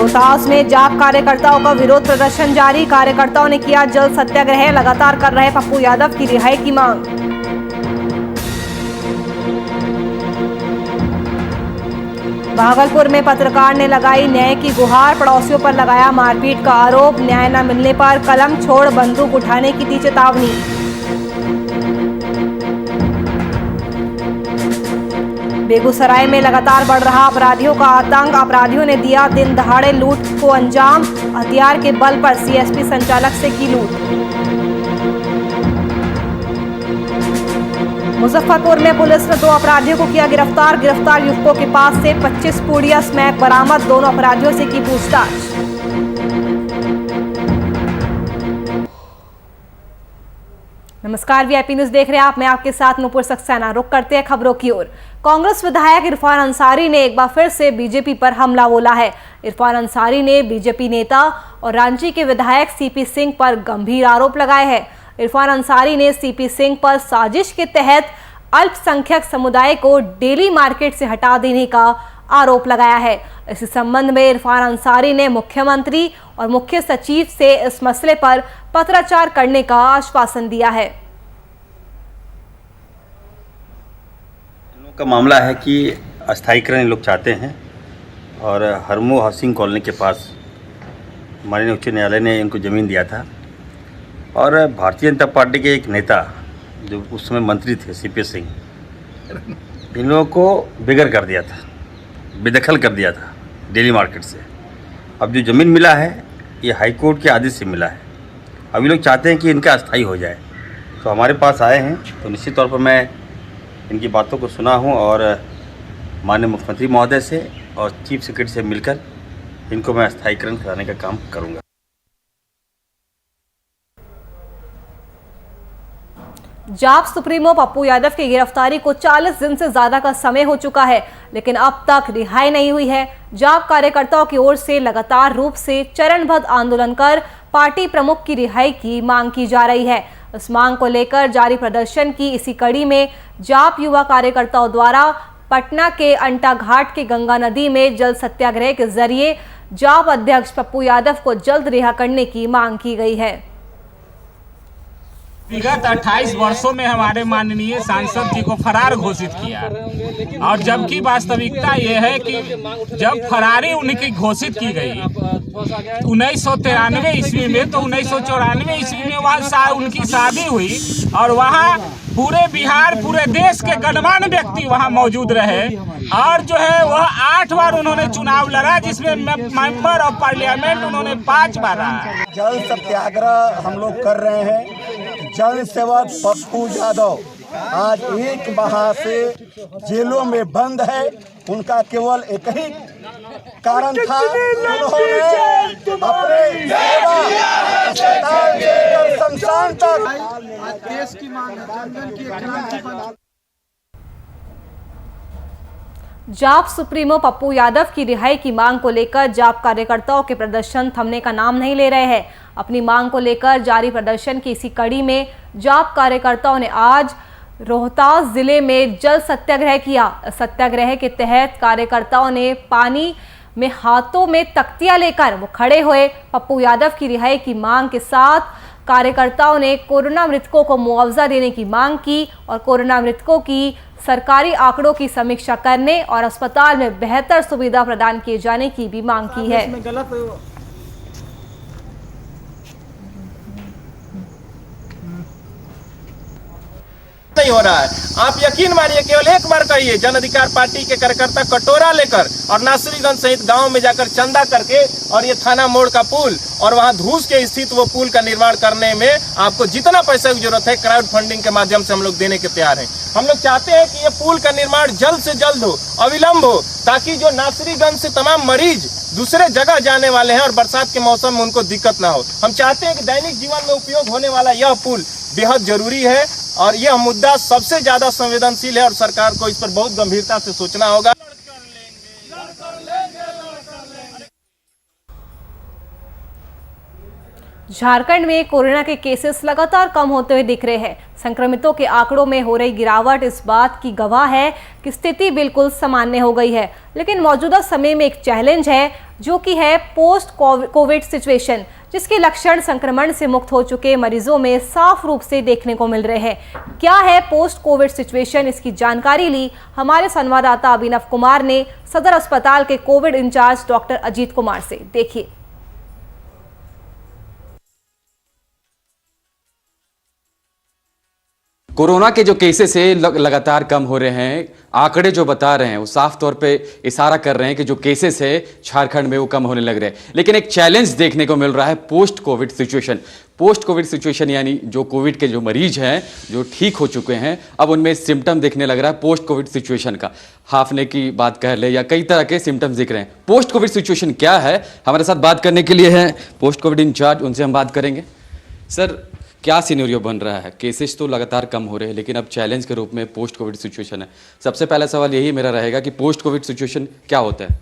रोहतास में जाप कार्यकर्ताओं का विरोध प्रदर्शन जारी। कार्यकर्ताओं ने किया जल सत्याग्रह, लगातार कर रहे पप्पू यादव की रिहाई की मांग। भागलपुर में पत्रकार ने लगाई न्याय की गुहार, पड़ोसियों पर लगाया मारपीट का आरोप। न्याय न मिलने पर कलम छोड़ बंदूक उठाने की दी चेतावनी। बेगूसराय में लगातार बढ़ रहा अपराधियों का आतंक, अपराधियों ने दिया दिन दहाड़े लूट को अंजाम। हथियार के बल पर सीएसपी संचालक से की लूट। मुजफ्फरपुर में पुलिस ने 2 अपराधियों को किया गिरफ्तार। गिरफ्तार युवकों के पास से 25 पुड़िया स्मैक बरामद। दोनों अपराधियों से की पूछताछ। नमस्कार, वीआईपी न्यूज देख रहे हैं आप। मैं आपके साथ नूपुर सक्सेना। रुक करते हैं खबरों की ओर। कांग्रेस विधायक इरफान अंसारी ने एक बार फिर से बीजेपी पर हमला बोला है। इरफान अंसारी ने बीजेपी नेता और रांची के विधायक सीपी सिंह पर गंभीर आरोप लगाए हैं। इरफान अंसारी ने सीपी सिंह पर साजिश के तहत अल्पसंख्यक समुदाय को डेली मार्केट से हटा देने का आरोप लगाया है। इस संबंध में इरफान अंसारी ने मुख्यमंत्री और मुख्य सचिव से इस मसले पर पत्राचार करने का आश्वासन दिया है। का मामला है कि अस्थायीकरण लोग चाहते हैं और हरमू हाउसिंग कॉलोनी के पास माननीय उच्च न्यायालय ने इनको ज़मीन दिया था और भारतीय जनता पार्टी के एक नेता जो उस समय मंत्री थे सीपी सिंह, इन लोगों को बेघर कर दिया था, बेदखल कर दिया था डेली मार्केट से। अब जो ज़मीन मिला है ये हाई कोर्ट के आदेश से मिला है। अब ये लोग चाहते हैं कि इनका अस्थायी हो जाए, तो हमारे पास आए हैं। तो निश्चित तौर पर मैं इनकी बातों को सुना हूं और माननीय मुख्यमंत्री महोदय से और चीफ सेक्रेटरी से मिलकर इनको मैं अस्थायीकरण कराने का काम करूंगा। जाप सुप्रीमो पप्पू यादव की गिरफ्तारी को 40 दिन से ज्यादा का समय हो चुका है, लेकिन अब तक रिहाई नहीं हुई है। जाप कार्यकर्ताओं की ओर से लगातार रूप से चरणबद्ध आंदोलन कर पार्टी प्रमुख की रिहाई की मांग की जा रही है। इस मांग को लेकर जारी प्रदर्शन की इसी कड़ी में जाप युवा कार्यकर्ताओं द्वारा पटना के अंटा घाट के गंगा नदी में जल सत्याग्रह के जरिए जाप अध्यक्ष पप्पू यादव को जल्द रिहा करने की मांग की गई है। विगत 28 वर्षों में हमारे माननीय सांसद जी को फरार घोषित किया और जबकि वास्तविकता यह है कि जब फरारी उनकी घोषित की गई 1993 ईस्वी में, तो 1994 ईस्वी में वहाँ उनकी शादी हुई और वहाँ पूरे बिहार, पूरे देश के गणमान्य व्यक्ति वहाँ मौजूद रहे और जो है वह 8 बार उन्होंने चुनाव लड़ा, जिसमें मेंबर ऑफ पार्लियामेंट उन्होंने 5 बार रहा। जल सत्याग्रह हम लोग कर रहे हैं। जन सेवक पप्पू यादव आज 1 माह से जेलों में बंद है। उनका केवल एक ही कारण था, उन्होंने अपने शमशान तक देश की मांग जनगण की क्रांति बना। जाप सुप्रीमो पप्पू यादव की रिहाई की मांग को लेकर जाप कार्यकर्ताओं के प्रदर्शन थमने का नाम नहीं ले रहे हैं। अपनी मांग को लेकर जारी प्रदर्शन की इसी कड़ी में जाप कार्यकर्ताओं ने आज रोहतास जिले में जल सत्याग्रह किया। सत्याग्रह के तहत कार्यकर्ताओं ने पानी में हाथों में तख्तियां लेकर वो खड़े हुए। पप्पू यादव की रिहाई की मांग के साथ कार्यकर्ताओं ने कोरोना मृतकों को मुआवजा देने की मांग की और कोरोना मृतकों की सरकारी आंकड़ों की समीक्षा करने और अस्पताल में बेहतर सुविधा प्रदान किए जाने की भी मांग की है। नहीं हो रहा है। आप यकीन मानिए, केवल एक बार कहिए, जन अधिकार पार्टी के कार्यकर्ता कटोरा लेकर और नासरीगंज सहित गांव में जाकर चंदा करके और ये थाना मोड़ का पुल और वहां धूस के स्थित वो पुल का निर्माण करने में आपको जितना पैसा की जरूरत है क्राउड फंडिंग के माध्यम से हम लोग देने के तैयार हैं। हम लोग चाहते हैं कि ये पुल का निर्माण जल्द से जल्द हो, अविलंब हो, ताकि जो नासरीगंज से तमाम मरीज दूसरे जगह जाने वाले हैं और बरसात के मौसम में उनको दिक्कत ना हो। हम चाहते हैं कि दैनिक जीवन में उपयोग होने वाला यह पुल बेहद जरूरी है और यह मुद्दा सबसे ज्यादा संवेदनशील है और सरकार को इस पर बहुत गंभीरता से सोचना होगा। झारखंड में कोरोना के केसेस लगातार कम होते हुए दिख रहे हैं। संक्रमितों के आंकड़ों में हो रही गिरावट इस बात की गवाह है कि स्थिति बिल्कुल सामान्य हो गई है। लेकिन मौजूदा समय में एक चैलेंज है, जो कि है पोस्ट कोविड सिचुएशन, जिसके लक्षण संक्रमण से मुक्त हो चुके मरीजों में साफ रूप से देखने को मिल रहे हैं। क्या है पोस्ट कोविड सिचुएशन, इसकी जानकारी ली हमारे संवाददाता अभिनव कुमार ने सदर अस्पताल के covid in-charge doctor Ajit Kumar से। देखिए। कोरोना के जो केसेस है लगातार कम हो रहे हैं। आंकड़े जो बता रहे हैं वो साफ तौर पे इशारा कर रहे हैं कि जो केसेस है झारखंड में वो कम होने लग रहे हैं। लेकिन एक चैलेंज देखने को मिल रहा है post Covid situation. Post Covid situation यानी जो कोविड के जो मरीज हैं जो ठीक हो चुके हैं, अब उनमें सिम्टम देखने लग रहा है पोस्ट कोविड सिचुएशन का। हाफने की बात कह ले या कई तरह के सिम्टम्स दिख रहे हैं। पोस्ट कोविड सिचुएशन क्या है, हमारे साथ बात करने के लिए है पोस्ट कोविड इंचार्ज, उनसे हम बात करेंगे। सर, क्या सिनेरियो बन रहा है? केसेस तो लगातार कम हो रहे हैं, लेकिन अब चैलेंज के रूप में पोस्ट कोविड सिचुएशन है। सबसे पहला सवाल यही मेरा रहेगा कि पोस्ट कोविड सिचुएशन क्या होता है?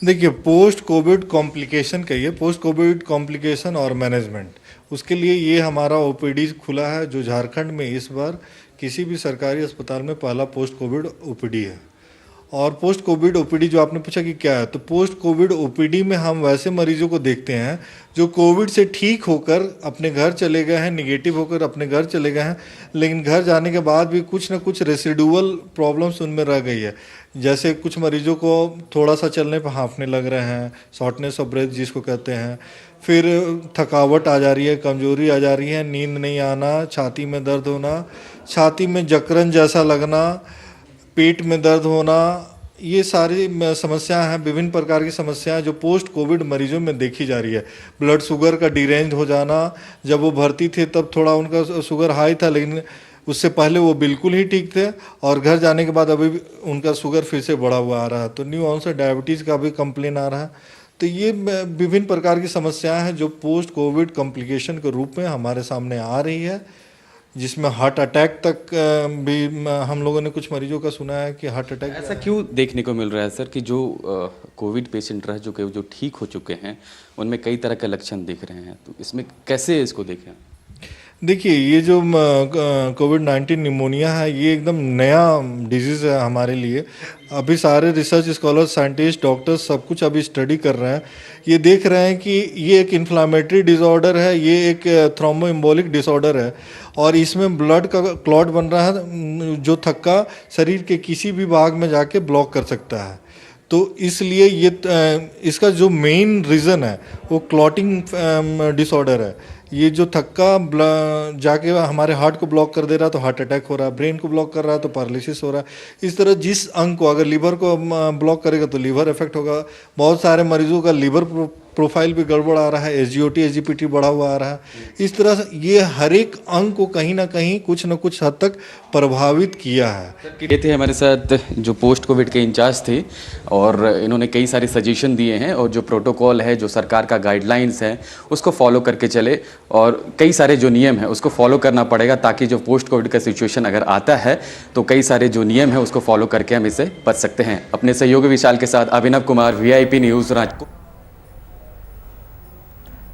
देखिए, पोस्ट कोविड कॉम्प्लिकेशन कहिए, पोस्ट कोविड कॉम्प्लिकेशन और मैनेजमेंट, उसके लिए ये हमारा ओपीडी खुला है, जो झारखंड में इस बार किसी भी सरकारी अस्पताल में पहला पोस्ट कोविड ओपीडी है। और पोस्ट कोविड ओपीडी जो आपने पूछा कि क्या है, तो पोस्ट कोविड ओपीडी में हम वैसे मरीजों को देखते हैं जो कोविड से ठीक होकर अपने घर चले गए हैं, निगेटिव होकर अपने घर चले गए हैं, लेकिन घर जाने के बाद भी कुछ ना कुछ रेसिडुअल प्रॉब्लम्स उनमें रह गई है। जैसे कुछ मरीजों को थोड़ा सा चलने पर हाँफने लग रहे हैं, शॉर्टनेस ऑफ ब्रेथ जिसको कहते हैं, फिर थकावट आ जा रही है, कमजोरी आ जा रही है, नींद नहीं आना, छाती में दर्द होना, छाती में जकड़न जैसा लगना, पेट में दर्द होना, ये सारी समस्याएं हैं, विभिन्न प्रकार की समस्याएं जो पोस्ट कोविड मरीजों में देखी जा रही है। ब्लड शुगर का डिरेंज हो जाना, जब वो भर्ती थे तब थोड़ा उनका शुगर हाई था, लेकिन उससे पहले वो बिल्कुल ही ठीक थे, और घर जाने के बाद अभी भी उनका शुगर फिर से बढ़ा हुआ आ रहा है। तो न्यू ऑनसेट डायबिटीज़ का भी कंप्लेन आ रहा है। तो ये विभिन्न प्रकार की समस्याएँ हैं जो पोस्ट कोविड कॉम्प्लिकेशन के रूप में हमारे सामने आ रही है, जिसमें हार्ट अटैक तक भी हम लोगों ने कुछ मरीजों का सुना है कि हार्ट अटैक। ऐसा क्यों देखने को मिल रहा है सर कि जो कोविड पेशेंट रह चुके जो ठीक हो चुके हैं उनमें कई तरह के लक्षण दिख रहे हैं, तो इसमें कैसे इसको देखें? देखिए, ये जो कोविड-19 निमोनिया है, ये एकदम नया डिजीज़ है हमारे लिए। अभी सारे रिसर्च स्कॉलर, साइंटिस्ट, डॉक्टर्स सब कुछ अभी स्टडी कर रहे हैं। ये देख रहे हैं कि ये एक इन्फ्लामेटरी डिसऑर्डर है, ये एक थ्रोम्बोएम्बोलिक डिसऑर्डर है, और इसमें ब्लड का क्लॉट बन रहा है जो थक्का शरीर के किसी भी भाग में जाके ब्लॉक कर सकता है। तो इसलिए ये इसका जो मेन रीज़न है वो क्लॉटिंग डिसऑर्डर है। ये जो थक्का जाके हमारे हार्ट को ब्लॉक कर दे रहा है तो हार्ट अटैक हो रहा है, ब्रेन को ब्लॉक कर रहा है तो पैरालिसिस हो रहा है। इस तरह जिस अंग को, अगर लीवर को ब्लॉक करेगा तो लीवर इफेक्ट होगा। बहुत सारे मरीजों का लीवर प्रोफाइल भी गड़बड़ आ रहा है, एसजीओटी एसजीपीटी बढ़ा हुआ आ रहा है। इस तरह से ये हर एक अंग को कहीं ना कहीं कुछ न कुछ हद तक प्रभावित किया है। ये थे हमारे साथ जो पोस्ट कोविड के इंचार्ज थे, और इन्होंने कई सारे सजेशन दिए हैं, और जो प्रोटोकॉल है, जो सरकार का गाइडलाइंस है, उसको फॉलो करके चले, और कई सारे जो नियम है उसको फॉलो करना पड़ेगा, ताकि जो पोस्ट कोविड का सिचुएशन अगर आता है तो कई सारे जो नियम है उसको फॉलो करके हम इससे बच सकते हैं। अपने सहयोगी विशाल के साथ अभिनव कुमार, VIP न्यूज़, राजकोट।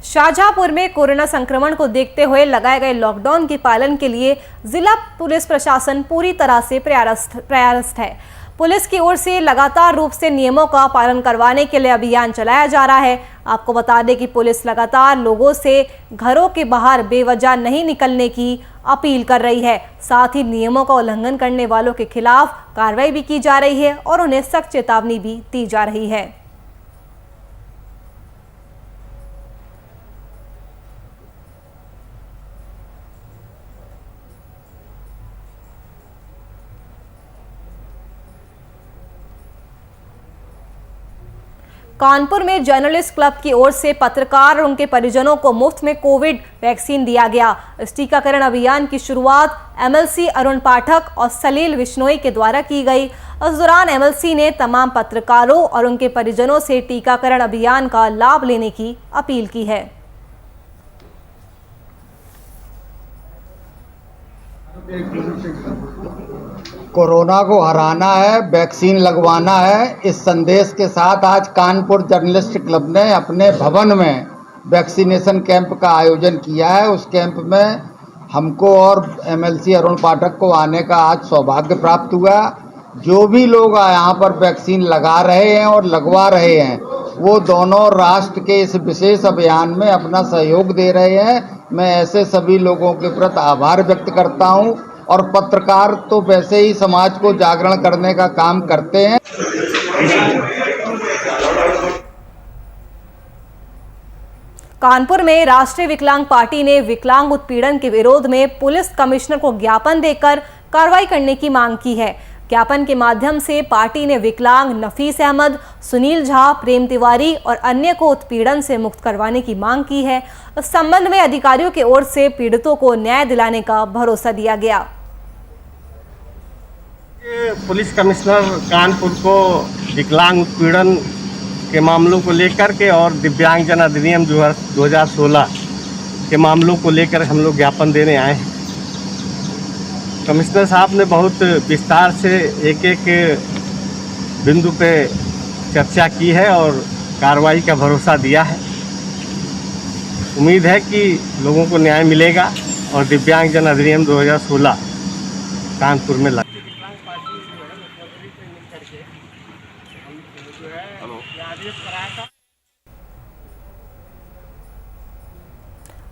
शाहजहांपुर में कोरोना संक्रमण को देखते हुए लगाए गए लॉकडाउन के पालन के लिए जिला पुलिस प्रशासन पूरी तरह से प्रयासरत है। पुलिस की ओर से लगातार रूप से नियमों का पालन करवाने के लिए अभियान चलाया जा रहा है। आपको बता दें कि पुलिस लगातार लोगों से घरों के बाहर बेवजह नहीं निकलने की अपील कर रही है। साथ ही नियमों का उल्लंघन करने वालों के खिलाफ कार्रवाई भी की जा रही है और उन्हें सख्त चेतावनी भी दी जा रही है। कानपुर में जर्नलिस्ट क्लब की ओर से पत्रकार और उनके परिजनों को मुफ्त में कोविड वैक्सीन दिया गया। इस टीकाकरण अभियान की शुरुआत MLC अरुण पाठक और सलील विश्नोई के द्वारा की गई। इस दौरान MLC ने तमाम पत्रकारों और उनके परिजनों से टीकाकरण अभियान का लाभ लेने की अपील की है। कोरोना को हराना है, वैक्सीन लगवाना है, इस संदेश के साथ आज कानपुर जर्नलिस्ट क्लब ने अपने भवन में वैक्सीनेशन कैंप का आयोजन किया है। उस कैंप में हमको और MLC अरुण पाठक को आने का आज सौभाग्य प्राप्त हुआ। जो भी लोग यहाँ पर वैक्सीन लगा रहे हैं और लगवा रहे हैं, वो दोनों राष्ट्र के इस विशेष अभियान में अपना सहयोग दे रहे हैं। मैं ऐसे सभी लोगों के प्रति आभार व्यक्त करता हूं। और पत्रकार तो वैसे ही समाज को जागरण करने का काम करते हैं। कानपुर में राष्ट्रीय विकलांग पार्टी ने विकलांग उत्पीड़न के विरोध में पुलिस कमिश्नर को ज्ञापन देकर कार्रवाई करने की मांग की है। ज्ञापन के माध्यम से पार्टी ने विकलांग नफीस अहमद, सुनील झा, प्रेम तिवारी और अन्य को उत्पीड़न से मुक्त करवाने की मांग की है। इस संबंध में अधिकारियों की ओर से पीड़ितों को न्याय दिलाने का भरोसा दिया गया। पुलिस कमिश्नर कानपुर को विकलांग उत्पीड़न के मामलों को लेकर के और दिव्यांगजन अधिनियम 2016 के मामलों को लेकर हम लोग ज्ञापन देने आए हैं। कमिश्नर साहब ने बहुत विस्तार से एक एक बिंदु पे चर्चा की है और कार्रवाई का भरोसा दिया है। उम्मीद है कि लोगों को न्याय मिलेगा और दिव्यांगजन अधिनियम 2016 कानपुर में लागू।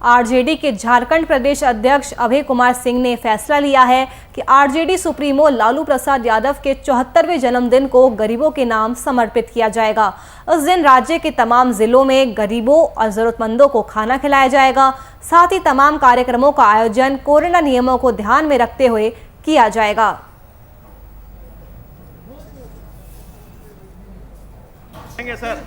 आरजेडी के झारखंड प्रदेश अध्यक्ष अभय कुमार सिंह ने फैसला लिया है कि आरजेडी सुप्रीमो लालू प्रसाद यादव के 74वें जन्मदिन को गरीबों के नाम समर्पित किया जाएगा। उस दिन राज्य के तमाम जिलों में गरीबों और जरूरतमंदों को खाना खिलाया जाएगा। साथ ही तमाम कार्यक्रमों का आयोजन कोरोना नियमों को ध्यान में रखते हुए किया जाएगा। सर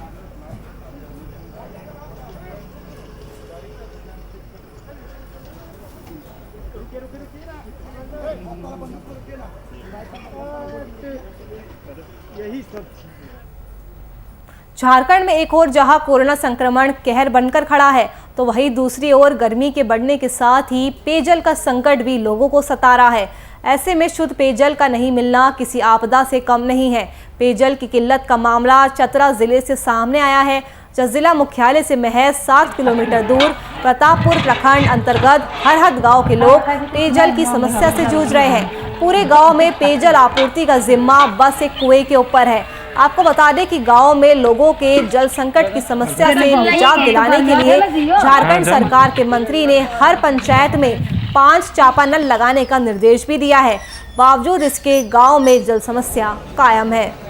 झारखंड में एक ओर जहां कोरोना संक्रमण कहर बनकर खड़ा है, तो वहीं दूसरी ओर गर्मी के बढ़ने के साथ ही पेयजल का संकट भी लोगों को सता रहा है। ऐसे में शुद्ध पेयजल का नहीं मिलना किसी आपदा से कम नहीं है। पेयजल की किल्लत का मामला चतरा जिले से सामने आया है, जहां जिला मुख्यालय से महज 7 किलोमीटर दूर प्रतापपुर प्रखंड अंतर्गत हरहद गांव के लोग पेयजल की समस्या से जूझ रहे हैं। पूरे गांव में पेयजल आपूर्ति का जिम्मा बस एक कुएं के ऊपर है। आपको बता दें कि गांव में लोगों के जल संकट की समस्या से निजात दिलाने के लिए झारखंड सरकार के मंत्री ने हर पंचायत में 5 चापानल लगाने का निर्देश भी दिया है। बावजूद इसके गांव में जल समस्या कायम है।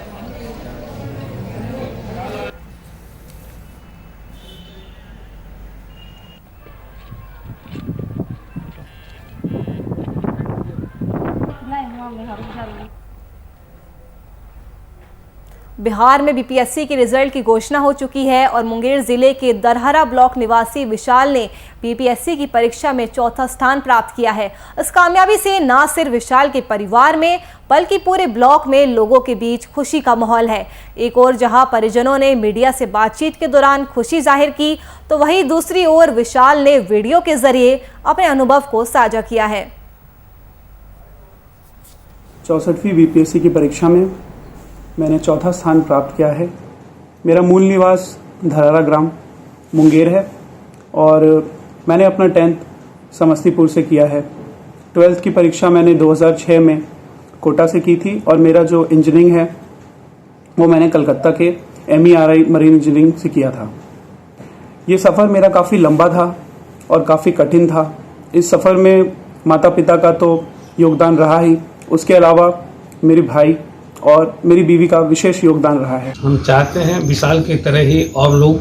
बिहार में बीपीएससी के रिजल्ट की घोषणा हो चुकी है और मुंगेर जिले के दरहरा ब्लॉक निवासी विशाल ने बीपीएससी की परीक्षा में 4था स्थान प्राप्त किया है। इस कामयाबी से न सिर्फ विशाल के परिवार में बल्कि पूरे ब्लॉक में लोगों के बीच खुशी का माहौल है। एक ओर जहां परिजनों ने मीडिया से बातचीत के दौरान खुशी जाहिर की, तो वहीं दूसरी ओर विशाल ने वीडियो के जरिए अपने अनुभव को साझा किया है। 64वीं बीपीएससी की परीक्षा में मैंने 4था स्थान प्राप्त किया है। मेरा मूल निवास धरारा ग्राम मुंगेर है और मैंने अपना 10th समस्तीपुर से किया है। 12th की परीक्षा मैंने 2006 में कोटा से की थी और मेरा जो इंजीनियरिंग है वो मैंने कलकत्ता के MERI मरीन इंजीनियरिंग से किया था। ये सफ़र मेरा काफ़ी लंबा था और काफ़ी कठिन था। इस सफ़र में माता पिता का तो योगदान रहा ही, उसके अलावा मेरे भाई और मेरी बीवी का विशेष योगदान रहा है। हम चाहते हैं विशाल की तरह ही और लोग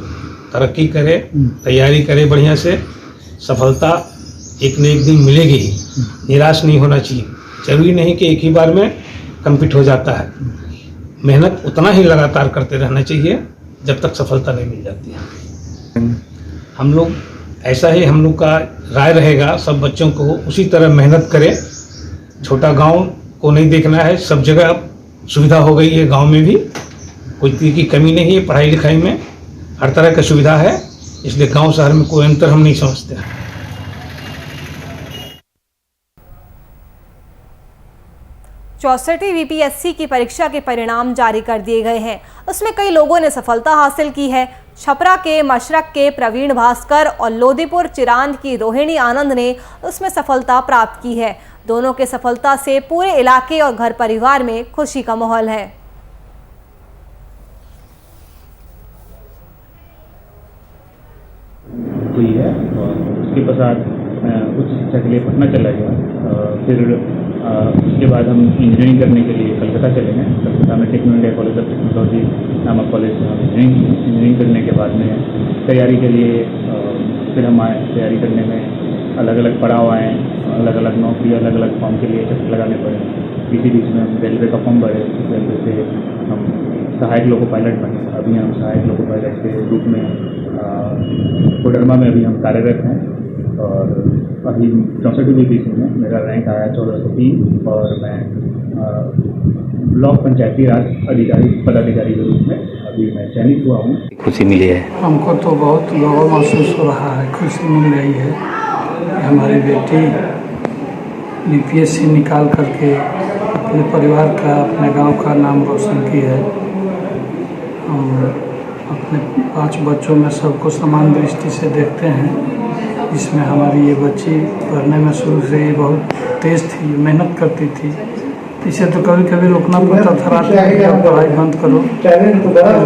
तरक्की करें, तैयारी करें बढ़िया से। सफलता एक न एक दिन मिलेगी ही, निराश नहीं होना चाहिए। जरूरी नहीं कि एक ही बार में कंप्लीट हो जाता है। मेहनत उतना ही लगातार करते रहना चाहिए जब तक सफलता नहीं मिल जाती है। हम लोग ऐसा ही हम लोग का राय रहेगा, सब बच्चों को उसी तरह मेहनत करें। छोटा गांव को नहीं देखना है, सब जगह सुविधा हो गई है। गांव में भी कोई चीज़ की कमी नहीं है, पढ़ाई लिखाई में हर तरह की सुविधा है, इसलिए गांव शहर में कोई अंतर हम नहीं समझते हैं। 64वीं बीपीएससी की परीक्षा के परिणाम जारी कर दिए गए हैं। उसमें कई लोगों ने सफलता हासिल की है, छपरा के मशरक के प्रवीण भास्कर और लोदीपुर चिरांद की रोहिणी आनंद ने उसमें सफलता प्राप्त की है। दोनों के सफलता से पूरे इलाके और घर परिवार में खुशी का माहौल है। हुई है और उसके पश्चात उच्च शिक्षा के लिए पटना चला गया। फिर उसके बाद हम इंजीनियरिंग करने के लिए कलकत्ता चले गए। कलकत्ता में Techno India College of Technology नामक कॉलेज से हम इंजीनियरिंग करने के बाद में तैयारी के लिए फिर हम आए। तैयारी करने में अलग अलग पड़ाव आए, अलग अलग नौकरी, अलग अलग फॉर्म के लिए चक्कर लगाने पड़े। इसी बीच में हम रेलवे का फॉर्म भरे। रेलवे से हम सहायक लोको पायलट बने। अभी हम सहायक लोको पायलट के रूप में कोडरमा में अभी हम कार्यरत हैं और अभी 64वीं बीपीसी में मेरा रैंक आया 1403 और मैं ब्लॉक पंचायती राज अधिकारी पदाधिकारी के रूप में अभी मैं चयनित हुआ हूँ। खुशी मिली है हमको तो बहुत गौरव महसूस हो रहा है, खुशी मिल रही है। हमारी बेटी बीपीएससी निकाल करके अपने परिवार का, अपने गांव का नाम रोशन की है। हम अपने 5 बच्चों में सबको समान दृष्टि से देखते हैं। इसमें हमारी ये बच्ची पढ़ने में शुरू से ही बहुत तेज़ थी, मेहनत करती थी। इसे तो कभी कभी रोकना पड़ता था, रात में पढ़ाई बंद करो,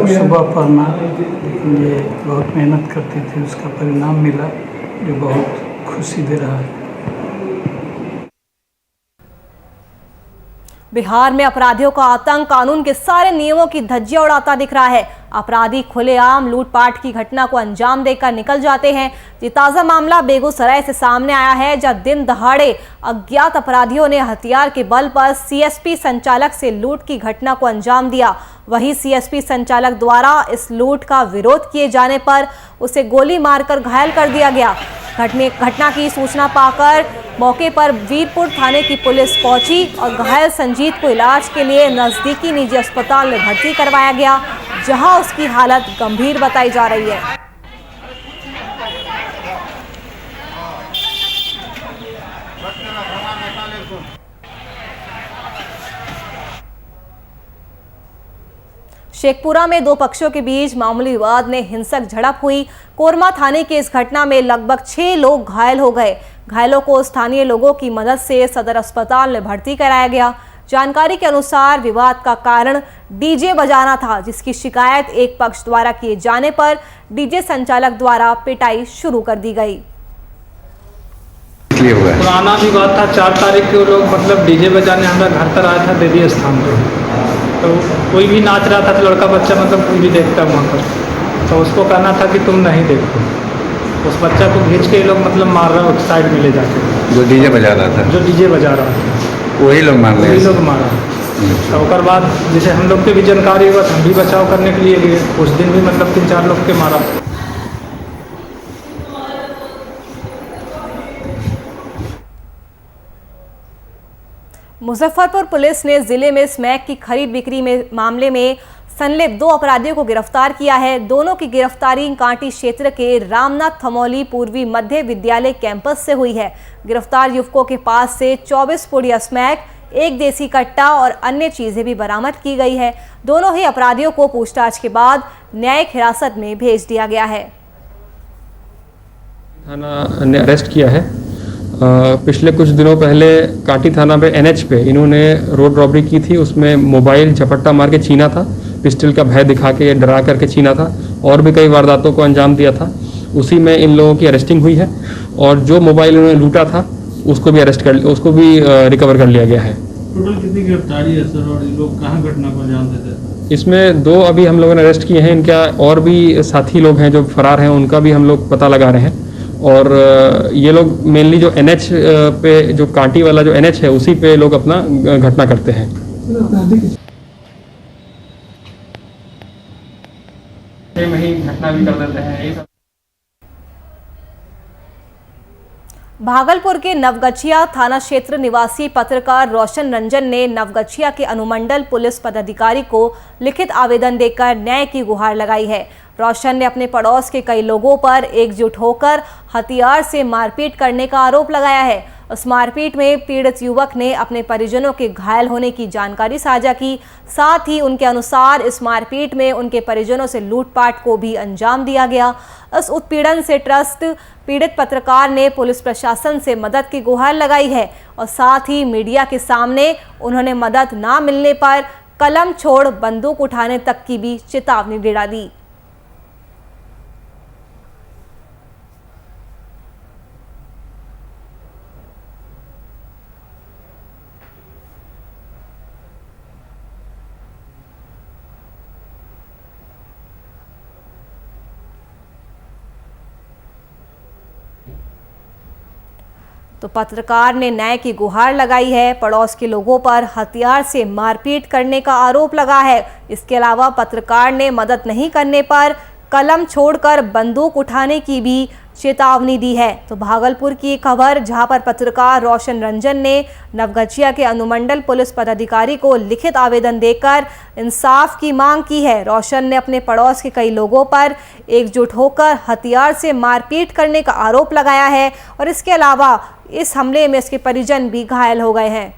सुबह पढ़ना, लेकिन ये बहुत मेहनत करती थी। उसका परिणाम मिला जो बहुत खुशी दे रहा है। बिहार में अपराधियों का आतंक कानून के सारे नियमों की धज्जियां उड़ाता दिख रहा है। अपराधी खुलेआम लूटपाट की घटना को अंजाम देकर निकल जाते हैं। ये ताज़ा मामला बेगूसराय से सामने आया है, जब दिन दहाड़े अज्ञात अपराधियों ने हथियार के बल पर सीएसपी संचालक से लूट की घटना को अंजाम दिया। वहीं सीएसपी संचालक द्वारा इस लूट का विरोध किए जाने पर उसे गोली मारकर घायल कर दिया गया। घटना की सूचना पाकर मौके पर वीरपुर थाने की पुलिस पहुंची और घायल संजीत को इलाज के लिए नजदीकी निजी अस्पताल में भर्ती करवाया गया, जहां उसकी हालत गंभीर बताई जा रही है। शेखपुरा में 2 पक्षों के बीच मामूली विवाद में हिंसक झड़प हुई। कोरमा थाने की इस घटना में लगभग 6 लोग घायल हो गए। घायलों को स्थानीय लोगों की मदद से सदर अस्पताल में भर्ती कराया गया। जानकारी के अनुसार विवाद का कारण डीजे बजाना था, जिसकी शिकायत एक पक्ष द्वारा किए जाने पर डीजे संचालक द्वारा पिटाई शुरू कर दी गई। पुराना विवाद था। 4 तारीख को लोग मतलब डीजे बजाने हमारा घर पर आया था देवी स्थान पर। तो कोई भी नाच रहा था तो लड़का बच्चा मतलब कोई भी देखता वहाँ पर, तो उसको कहना था कि तुम नहीं देखो। उस बच्चा को खींच के लोग मतलब मार रहा है साइड में ले जाके। जो डीजे बजा रहा था वही लोग मार रहे हैं। लोग मारा। तो उसके बाद जैसे हम लोग के भी जानकारी हुआ, हम भी बचाव करने के लिए गए। उस दिन भी मतलब 3-4 लोग के मारा। मुजफ्फरपुर पुलिस ने जिले में स्मैक की खरीद बिक्री में मामले में संलिप्त 2 अपराधियों को गिरफ्तार किया है। दोनों की गिरफ्तारी कांटी क्षेत्र के रामनाथ थमौली पूर्वी मध्य विद्यालय कैंपस से हुई है। गिरफ्तार युवकों के पास से 24 पुड़िया स्मैक, 1 देसी कट्टा और अन्य चीजें भी बरामद की गई है। दोनों ही अपराधियों को पूछताछ के बाद न्यायिक हिरासत में भेज दिया गया है। थाना ने अरेस्ट किया है। पिछले कुछ दिनों पहले कांटी थाना पे NH पे इन्होंने रोड रॉबरी की थी। उसमें मोबाइल झपट्टा मार के छीना था, पिस्टल का भय दिखा के डरा करके छीना था, और भी कई वारदातों को अंजाम दिया था। उसी में इन लोगों की अरेस्टिंग हुई है और जो मोबाइल इन्होंने लूटा था उसको भी रिकवर कर लिया गया है। टोटल कितनी गिरफ्तारी है सर, और ये लोग कहाँ घटना को अंजाम देते थे? इसमें 2 अभी हम लोगों ने अरेस्ट किए हैं। इनका और भी साथी लोग हैं जो फरार हैं, उनका भी हम लोग पता लगा रहे हैं। और ये लोग मेनली जो NH पे, जो कांटी वाला जो NH है, उसी पे लोग अपना घटना करते हैं। घटना भी कर देते हैं। भागलपुर के नवगछिया थाना क्षेत्र निवासी पत्रकार रोशन रंजन ने नवगछिया के अनुमंडल पुलिस पदाधिकारी को लिखित आवेदन देकर न्याय की गुहार लगाई है। रोशन ने अपने पड़ोस के कई लोगों पर एकजुट होकर हथियार से मारपीट करने का आरोप लगाया है। उस मारपीट में पीड़ित युवक ने अपने परिजनों के घायल होने की जानकारी साझा की। साथ ही उनके अनुसार इस मारपीट में उनके परिजनों से लूटपाट को भी अंजाम दिया गया। इस उत्पीड़न से त्रस्त पीड़ित पत्रकार ने पुलिस प्रशासन से मदद की गुहार लगाई है और साथ ही मीडिया के सामने उन्होंने मदद ना मिलने पर कलम छोड़ बंदूक उठाने तक की भी चेतावनी दे डाली। तो पत्रकार ने न्याय की गुहार लगाई है। पड़ोस के लोगों पर हथियार से मारपीट करने का आरोप लगा है। इसके अलावा पत्रकार ने मदद नहीं करने पर कलम छोड़कर बंदूक उठाने की भी चेतावनी दी है। तो भागलपुर की खबर, जहां पर पत्रकार रोशन रंजन ने नवगछिया के अनुमंडल पुलिस पदाधिकारी को लिखित आवेदन देकर इंसाफ की मांग की है। रोशन ने अपने पड़ोस के कई लोगों पर एकजुट होकर हथियार से मारपीट करने का आरोप लगाया है और इसके अलावा इस हमले में उसके परिजन भी घायल हो गए हैं।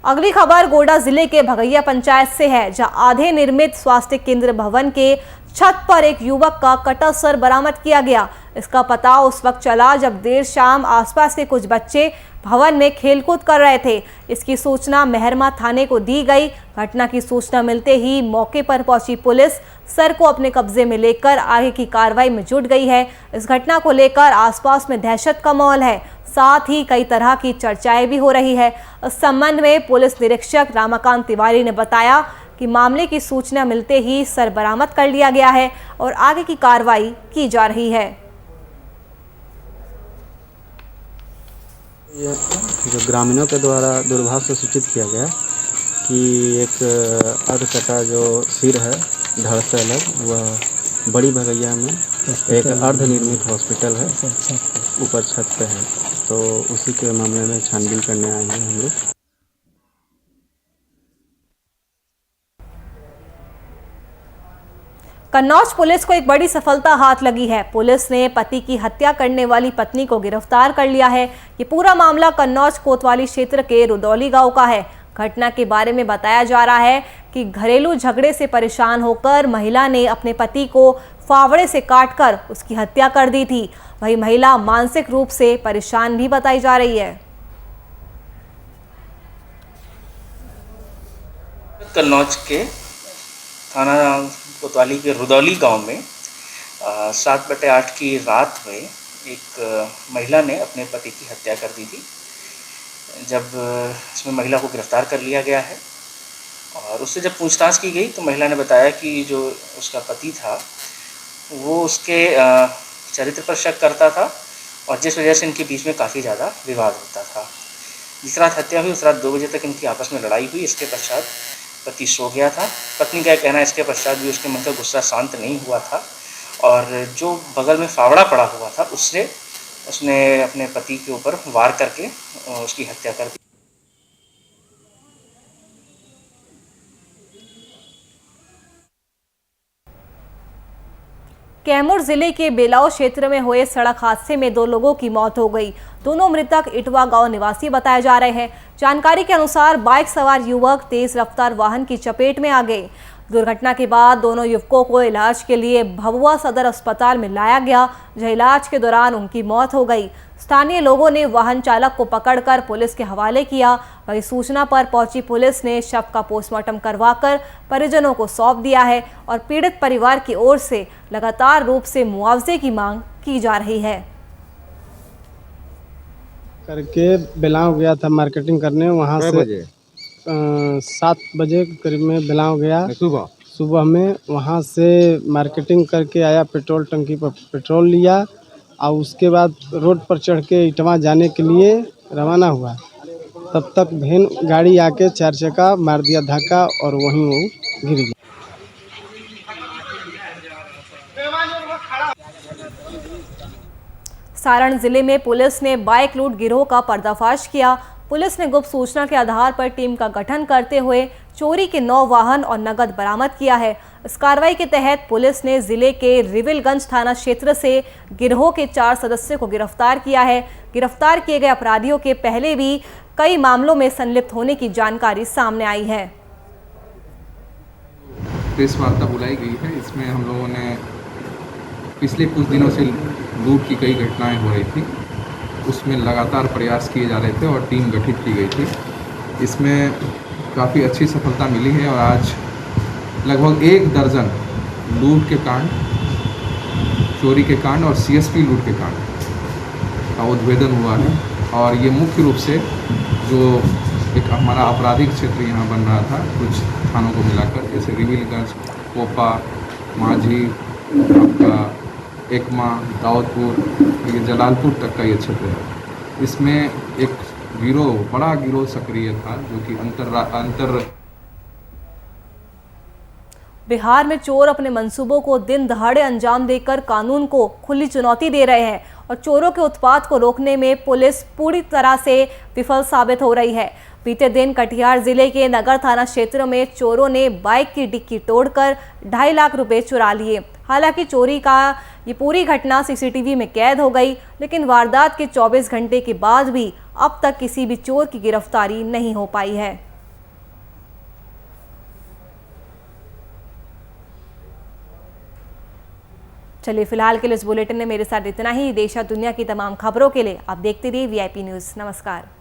अगली खबर गोड्डा जिले के भगैया पंचायत से है, जहां आधे निर्मित स्वास्थ्य केंद्र भवन के छत पर एक युवक का कटा सर बरामद किया गया। इसका पता उस वक्त चला जब देर शाम आसपास के कुछ बच्चे भवन में खेलकूद कर रहे थे। इसकी सूचना मेहरमा थाने को दी गई। घटना की सूचना मिलते ही मौके पर पहुंची पुलिस सर को अपने कब्जे में लेकर आगे की कार्रवाई में जुट गई है। इस घटना को लेकर आसपास में दहशत का माहौल है, साथ ही कई तरह की चर्चाएं भी हो रही है। इस संबंध में पुलिस निरीक्षक रामाकांत तिवारी ने बताया कि मामले की सूचना मिलते ही सर बरामद कर लिया गया है और आगे की कार्रवाई की जा रही है। जो ग्रामीणों के द्वारा दूरभाष से सूचित किया गया कि एक अर्धकटा जो सिर है धड़ से अलग, वह बड़ी भगैया में एक अर्धनिर्मित हॉस्पिटल है, ऊपर छत पे है। तो उसी के मामले में छानबीन करने आए हैं हम लोग। कन्नौज पुलिस को एक बड़ी सफलता हाथ लगी है। पुलिस ने पति की हत्या करने वाली पत्नी को गिरफ्तार कर लिया है। ये पूरा मामला कन्नौज कोतवाली क्षेत्र के रुदौली गांव का है। घटना के बारे में बताया जा रहा है कि घरेलू झगड़े से परेशान होकर महिला ने अपने पति को फावड़े से काटकर उसकी हत्या कर दी थी। वही महिला मानसिक रूप से परेशान भी बताई जा रही है। कन्नौज के थाना कोतवाली के रुदौली गांव में 7/8 की रात में एक महिला ने अपने पति की हत्या कर दी थी। जब इसमें महिला को गिरफ्तार कर लिया गया है और उससे जब पूछताछ की गई तो महिला ने बताया कि जो उसका पति था वो उसके चरित्र पर शक करता था और जिस वजह से इनके बीच में काफ़ी ज़्यादा विवाद होता था। जिस रात हत्या हुई उस रात 2 बजे तक इनकी आपस में लड़ाई हुई। इसके पश्चात पति सो गया था। पत्नी का कहना है इसके पश्चात भी उसके मन का गुस्सा शांत नहीं हुआ था और जो बगल में फावड़ा पड़ा हुआ था उससे उसने अपने पति के ऊपर वार करके उसकी हत्या कर दी। कैमूर जिले के बेलाव क्षेत्र में हुए सड़क हादसे में 2 लोगों की मौत हो गई। दोनों मृतक इटवा गांव निवासी बताए जा रहे हैं। जानकारी के अनुसार बाइक सवार युवक तेज रफ्तार वाहन की चपेट में आ गए। दुर्घटना के बाद दोनों युवकों को इलाज के लिए भभुआ सदर अस्पताल में लाया गया, जहां इलाज के दौरान उनकी मौत हो गई। स्थानीय लोगों ने वाहन चालक को पकड़कर पुलिस के हवाले किया। वही सूचना पर पहुंची पुलिस ने शव का पोस्टमार्टम करवाकर परिजनों को सौंप दिया है और पीड़ित परिवार की ओर से लगातार रूप से मुआवजे की मांग की जा रही है। करके बेलाव गया था मार्केटिंग करने, वहाँ से 7 बजे करीब में बेलाव गया सुबह में। वहाँ से मार्केटिंग करके आया, पेट्रोल टंकी पर पेट्रोल लिया और उसके बाद रोड पर चढ़ के इटवा जाने के लिए रवाना हुआ। तब तक वैन गाड़ी आके 4 चक्का मार दिया धक्का और वहीं वो गिर गया। सारण जिले में पुलिस ने बाइक लूट गिरोह का पर्दाफाश किया। पुलिस ने गुप्त सूचना के आधार पर टीम का गठन करते हुए चोरी के 9 वाहन और नकद बरामद किया है। इस कार्रवाई के तहत पुलिस ने जिले के रिविलगंज थाना क्षेत्र से गिरोह के 4 सदस्यों को गिरफ्तार किया है। गिरफ्तार किए गए अपराधियों के पहले भी कई मामलों में संलिप्त होने की जानकारी सामने आई है। प्रेस वार्ता बुलाई गई है। इसमें हम लोगों ने पिछले कुछ दिनों से लूट की कई घटनाएं हो रही थी, उसमें लगातार प्रयास किए जा रहे थे और टीम गठित की गई थी। इसमें काफ़ी अच्छी सफलता मिली है और आज लगभग 1 दर्जन लूट के कांड, चोरी के कांड और सीएसपी लूट के कांड का उद्भेदन हुआ है। और ये मुख्य रूप से जो एक हमारा आपराधिक क्षेत्र यहाँ बन रहा था कुछ थानों को मिलाकर, जैसे रिविलगंज, कोपा, माझी, आपका एकमा, दाऊदपुर, ये जलालपुर तक का ये क्षेत्र है। इसमें एक बड़ा गिरोह सक्रिय था जो कि अंतर बिहार में चोर अपने मंसूबों को दिन दहाड़े अंजाम देकर कानून को खुली चुनौती दे रहे हैं और चोरों के उत्पात को रोकने में पुलिस पूरी तरह से विफल साबित हो रही है। बीते दिन कटिहार जिले के नगर थाना क्षेत्र में चोरों ने बाइक की डिक्की तोड़कर 2.5 लाख रुपए चुरा लिए। हालांकि चोरी का ये पूरी घटना सीसीटीवी में कैद हो गई, लेकिन वारदात के 24 घंटे के बाद भी अब तक किसी भी चोर की गिरफ्तारी नहीं हो पाई है। चलिए फिलहाल के लिए इस बुलेटिन में मेरे साथ इतना ही। देश और दुनिया की तमाम खबरों के लिए आप देखते रहिए VIP न्यूज़। नमस्कार।